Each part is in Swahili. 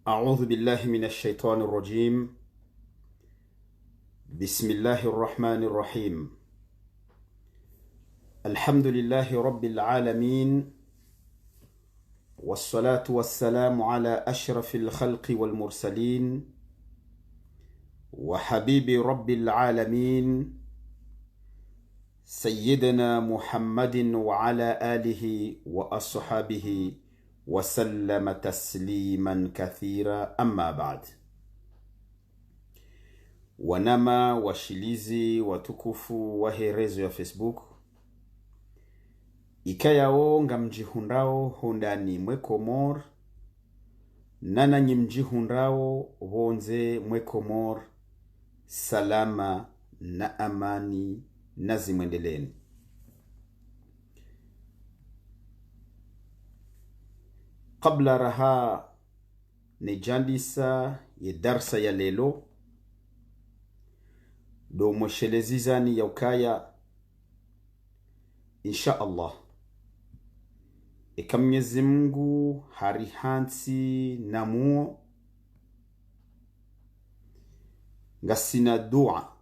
أعوذ بالله من الشيطان الرجيم. بسم الله الرحمن الرحيم. الحمد لله رب العالمين، والصلاة والسلام على أشرف الخلق والمرسلين، وحبيب رب العالمين سيدنا محمد وعلى آله وأصحابه وسلم تسليما كثيرا. أما بعد. Wanama washilizi watukufu waherezo ya Facebook, ikayao nga mjihundao hondani mwe Komor, nana mjihundao wonze mwe Komor, salama na amani na zimwendeleni. Kabla raha nejandisa ye darsa ya lelo do mweshelezizani ya ukaya insha Allah. Eka Mwenyezi Mungu harihansi na muo ngasina dua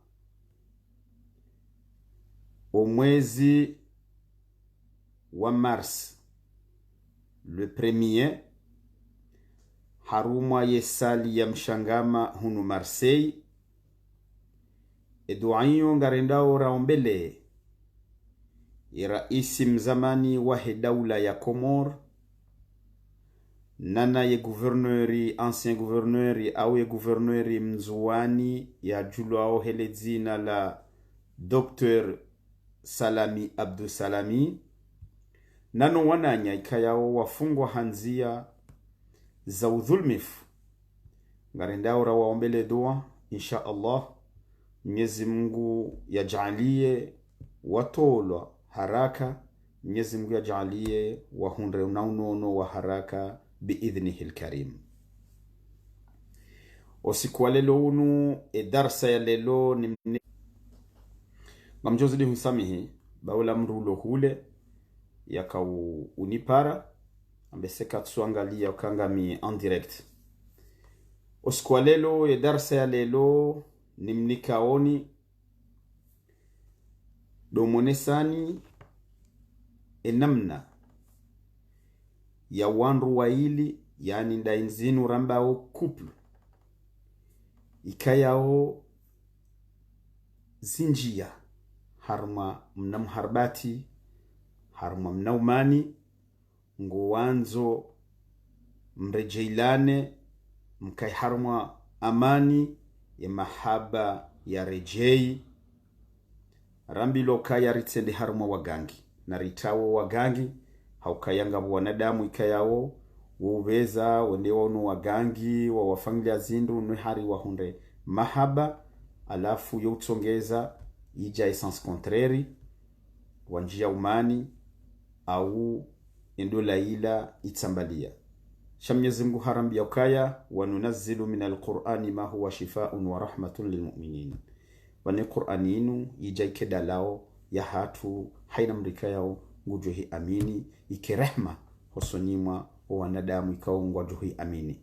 omwezi wa Mars le premier haruma yesali ya mshangama hunu Marseille. Eduayo ngarendao raombele iraisi mzamani wahe daula ya Komor, nana ye gouverneuri, ancien gouverneuri au ye gouverneuri mzuani ya julu ao hele zina la Dr. Salami Abdou Salami, nano wananya ikayao wafungwa hanzia za udhulmifu. Ngarendao raombele dua insha Allah Mwenyezi Mungu yajalie watolwa haraka, Mwenyezi Mungu yajalie wahunre unaunono wa haraka biidhnihi alkarim. Usiku wa lelo unu darsa ya lelo ni mamjozili husamihi baula mrulo hule yaka unipara ambeseka tsuangalia ukangami en direct. Usiku wa lelo darsa ya lelo nimnikaoni domonesani enamna ya wanru waili, yani ndainzinu rambao couple ikayao zinjia harma mnamharbati harma mnaumani ngowanzo mrejeilane mkai harma amani ya mahaba ya rejei rambilo kaya ritsende haruma wagangi na ritawo wagangi haukayanga wanadamu ikayao uweza wende wonu wagangi wa wafamilia zindu nuhari wahunde mahaba alafu youtongeza ija essence contraire wanjia umani au endola ila itsambalia. Mwenyezi Mungu harambia ukaya wanunazzilu minal Qur'ani ma huwa shifaa'un wa rahmatun lilmu'minin. Wani Qur'ani inu ijaike dalao ya hatu haina mrika yao ngujuhi amini ike rehma hosonimwa wa wanadamu ikao ngujuhi amini.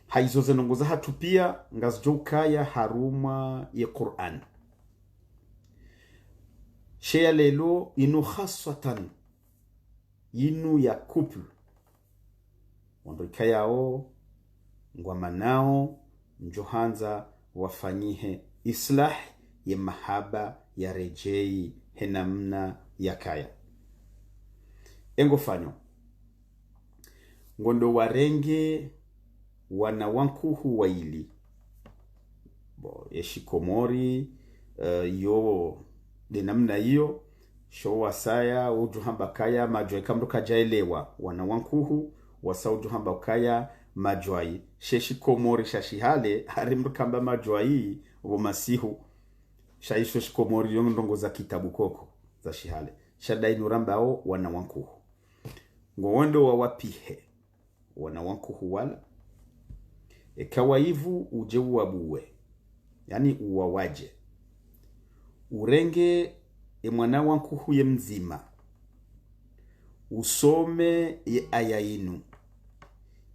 Haizo zenongoza hatu pia ngazjo ukaya haruma ya Qur'an. Shea lelo inu khaswatan inu ya couple wando ikayao ngwamanao njohanza wafanyihe islah ya mahaba ya rejei henamna ya kaya. Engo fanyo ngondo warenge wana wankuhu waili yeshikomori yo denamna iyo showa saya ujuhamba kaya majwe kamruka jaelewa wana wankuhu wasauju hamba ukaya majwai sheshi Komori shashihale harimrukamba majwai ubo masihu shaisho shikomori yondongo za kitabu koko za shihale shadai nurambao wana wankuhu ngowondo wa wapihe wana wankuhu wala ekawaivu uje uwabuwe, yani uwawaje urenge mwana wankuhu ye mzima usome ye aya inu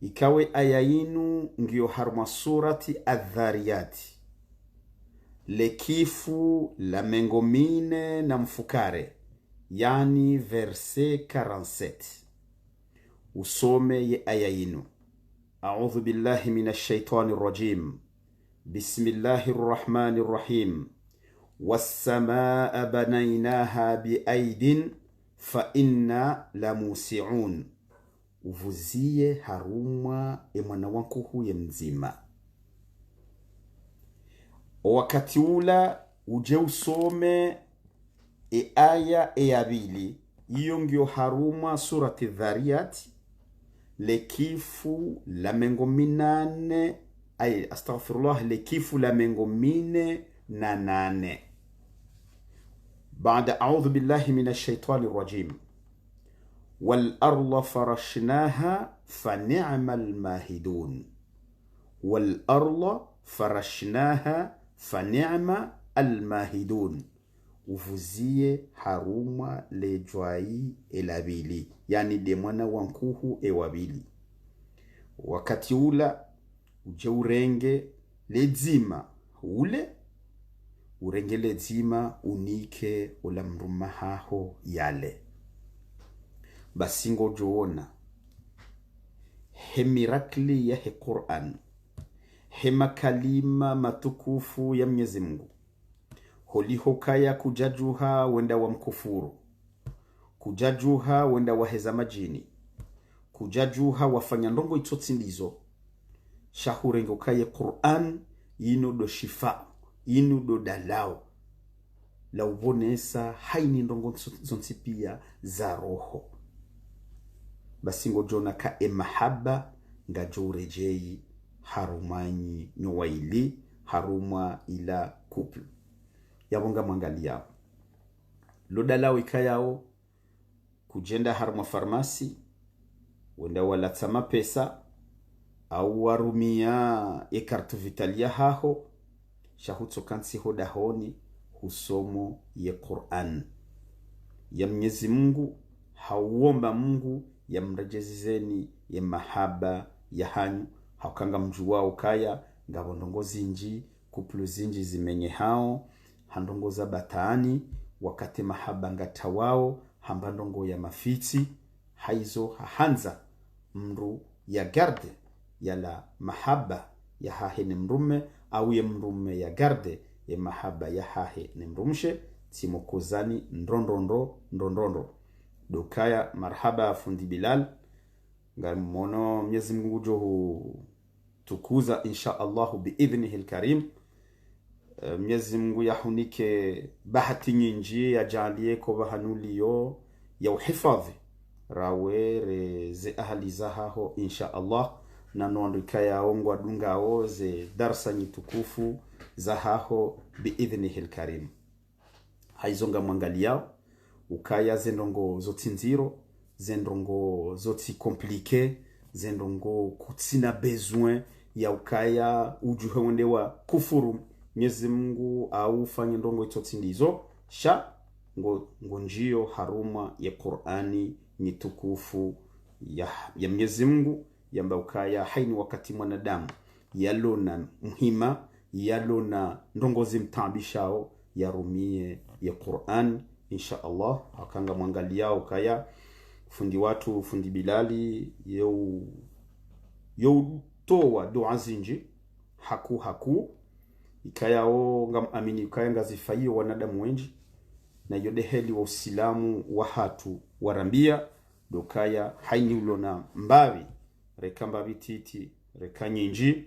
ikawe aya inu ngiyo harma surati adhariyati lekifu la mengomine na mfukare, yani verse 47. usome ye aya inu. A'udhu billahi minash shaitani rajim. Bismillahir rahmanir rahim. Was-samaa banaynaha biaidin fa inna lamusi'un. Uvuzie harumwa mwana wangu huye mzima. Wakati ula uje usome aya abili, iyo ngio harumwa surati dhariyati lekifu la mengominane lekifu la mengomine na nane. Baada a'udhu billahi minash shaitani rajim. والأرض فرشناها فنعم الماهدون. والأرض فرشناها فنعم الماهدون. Uvuzie haruma lejwai elabili, yani demwana wankuhu ewabili. Wakati ula uje urenge ledzima ule, urenge ledzima unike ula mruma haho yale. Basingo joona he mirakli ya he Qur'an, he makalima matukufu ya Mwenyezi Mungu. Holihokaya kujajuha wenda wa mkufuru, kujajuha wenda wa heza majini, kujajuha wafanya ndongo itotsindizo. Shahurengo kaya Qur'an ino do shifa, ino do dalao la ubonesa haini ndongo zonsipia za roho. Basingo jona ka mahaba nga jorejei harumanyi nyowaili haruma ila couple yabonga mwangali yao lodalao ikayao kujenda haruma farmasi wenda wala tsama pesa au warumia ekartu vitalia haho shahutso kansi hodahoni husomo ye Qur'an ya Mwenyezi Mungu. Hauomba Mungu ya mrejezizeni ya mahaba ya hanyu haukanga mjuwao kaya ngabondongo zinji kuplu zinji zimenye hao handongo za batani wakati mahaba ngatawao hambandongo ya mafiti haizo hahanza mru ya garde yala mahaba ya hahe ni mrume au ya mrume ya garde ya mahaba ya hahe ni mrumshe timokozani ndrondondo dokaya marhaba fundi Bilal ngamono Mwenyezi Mungu johu tukuza insha Allah biidhnihi alkarim. Mwenyezi Mungu yahunike bahati nyinji yajalie ko bahanuliyo ya uhifadhi rawere ze ahli zahaho insha Allah na nondika ya ongwa dungao ze darsa nyitukufu zahaho biidhnihi alkarim. Haizonga mwangaliao ukaya zendongo zoti nziro, zendongo zoti komplike, zendongo kutsina besoin ya ukaya ujuhe wende wa kufuru Mwenyezi Mungu au fanye ndongo itoti ndizo sha ngonjio haruma ya Qur'ani nitukufu ya Mwenyezi Mungu yamba ukaya haini wakati mwanadamu yalona muhima yalona ndongozi mtabishao yarumie ya Qur'an insha Allah. Akanga mwangaliao kaya fundi watu fundi Bilali yo toa dua zinji haku ikayao ngam amini ikaya ngazifaio wanadamu wenji na yodeheli wa usilamu wa hatu warambia dokaya haini ulona mbavi rekamba bititi rekanyinji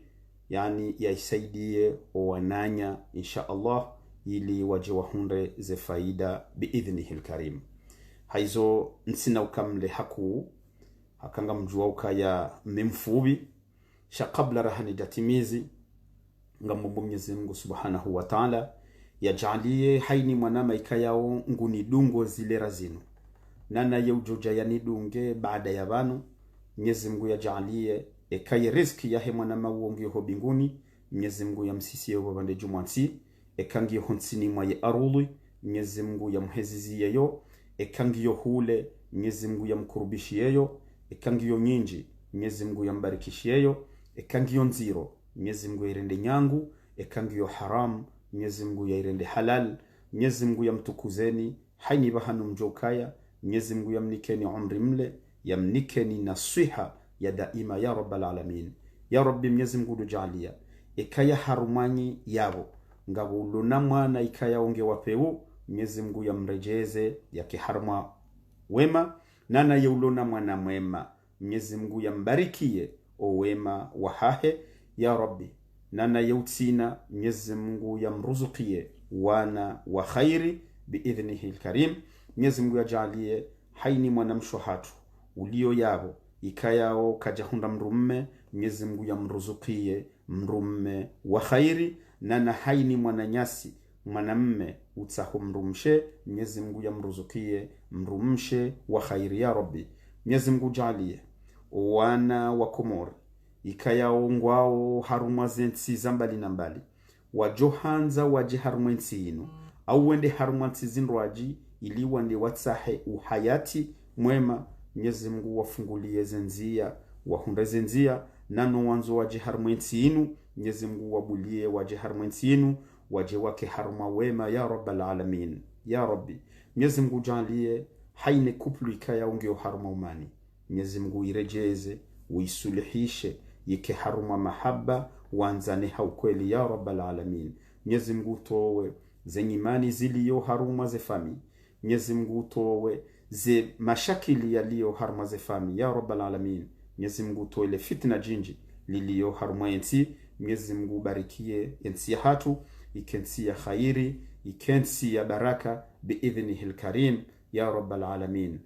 yani yaisaidie owananya insha Allah ili waje wahunde ze faida biidhnihi alkarim. Haizo nsina ukamle hakanga mjua ukaya memfubi sha kabla rahani jatimizi ngamumbu Mwenyezi Mungu subhanahu wa ta'ala yajalie haini mwanama ikayao nguni dungo zile razinu nana yeujoja yani dunge baada ya banu. Mwenyezi Mungu yajalie ekaye riziki yahe mwanama uongio ho binguni. Mwenyezi Mungu yamsisi yo bande jumwansi ekangiyo honsini mwa ye aruli. Mwenyezi Mungu yamhezizi yo ekangiyo hule. Mwenyezi Mungu yamkurubishi yo ekangiyo nyinji Mwenyezi Mungu yambarikishieyo ekangiyo nziro, Mwenyezi Mungu yairende nyangu ekangiyo haram, Mwenyezi Mungu yairende halal, Mwenyezi Mungu yamtukuzeni haini bahanu mjokaya, Mwenyezi Mungu yamnikeni umri mle, yamnikeni nasiha ya daima ya rabbal alamin. Ya Rabbi Mwenyezi Mungu dujalia ekaya harumanyi yabo ngabo ulona mwana ikaya onge wapeu, Mwenyezi Mungu yamrejeze yake harma wema, nana yeulona mwana mwema, Mwenyezi Mungu yambarikie o wema wahahe ya Rabbi, nana yeutsina Mwenyezi Mungu yamruzukie wana wa khairi biidhnihi alkarim. Mwenyezi Mungu yajalie haini mwana mshohatu ulio yabo ikayao kajahunda mrumme, Mwenyezi Mungu yamruzukie mrumme wa khairi, nana haini mwana nyasi mwanamme utsahu mrumshe, Mwenyezi Mungu yamruzukie mrumshe wa khairi ya Rabbi. Mwenyezi Mungu jalie wana wa Komori ikayao ngwao harumwa zensi zambali na mbali wajohanza waje harumwa nsi inu au wende harumwa nsi zinrwaji ili wande watsahe uhayati mwema. Mwenyezi Mungu wafungulie zenzia wahunde zenzia nano wanzo waje harumwa nsi inu, Mwenyezi Mungu wabulie waje harumwa nsi inu waje wake harumwa wema ya rabbal alamin. Ya Rabbi Mwenyezi Mungu jalie haine kuplu ikaya ungeo harumwa umani, Mwenyezi Mungu irejeze uisuluhishe yike harumwa mahaba wanzane haukweli ya rabbal alamin. Mwenyezi Mungu towe zenyimani ziliyo harumwa zefami, Mwenyezi Mungu towe ze mashakili yaliyo harumwa zefami ya rabbal alamin. Mwenyezi Mungu towe le fitna jinji liliyo harumwa ensi, Mwenyezi Mungu barikie ensi hatu ikensi ya khairi ikensi ya baraka biidhnihi alkarim ya rabbal alamin.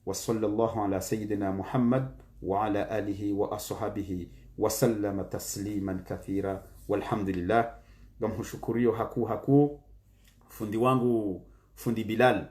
وصلى الله على سيدنا محمد وعلى آله وأصحابه وسلم تسليما كثيرا والحمد لله. Gamhushukurio haku fundi wangu fundi Bilal,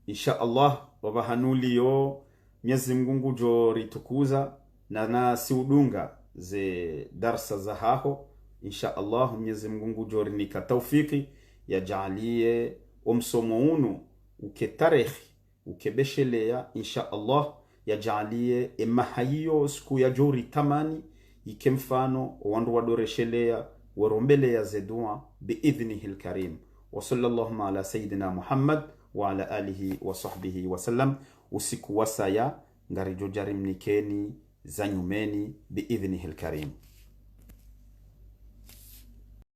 insha Allah wabahanuli yo Mwenyezi Mungu jo ritukuza na siudunga ze darsa za haho, insha Allah Mwenyezi Mungu jo rinika tawfiki yajalie omsomo unu uketarehi ukebeshelea insha Allah yajalie emahayo siku ya jori tamani ikemfano wandu wadoreshelea warombelea zedua biidhnihi alkarim. Wa sallallahu ala sayidina Muhammad wa ala alihi wa sahbihi wa sallam. Usiku wasaya ngarijo jarimnikeni zanyumeni biidhnihi alkarim.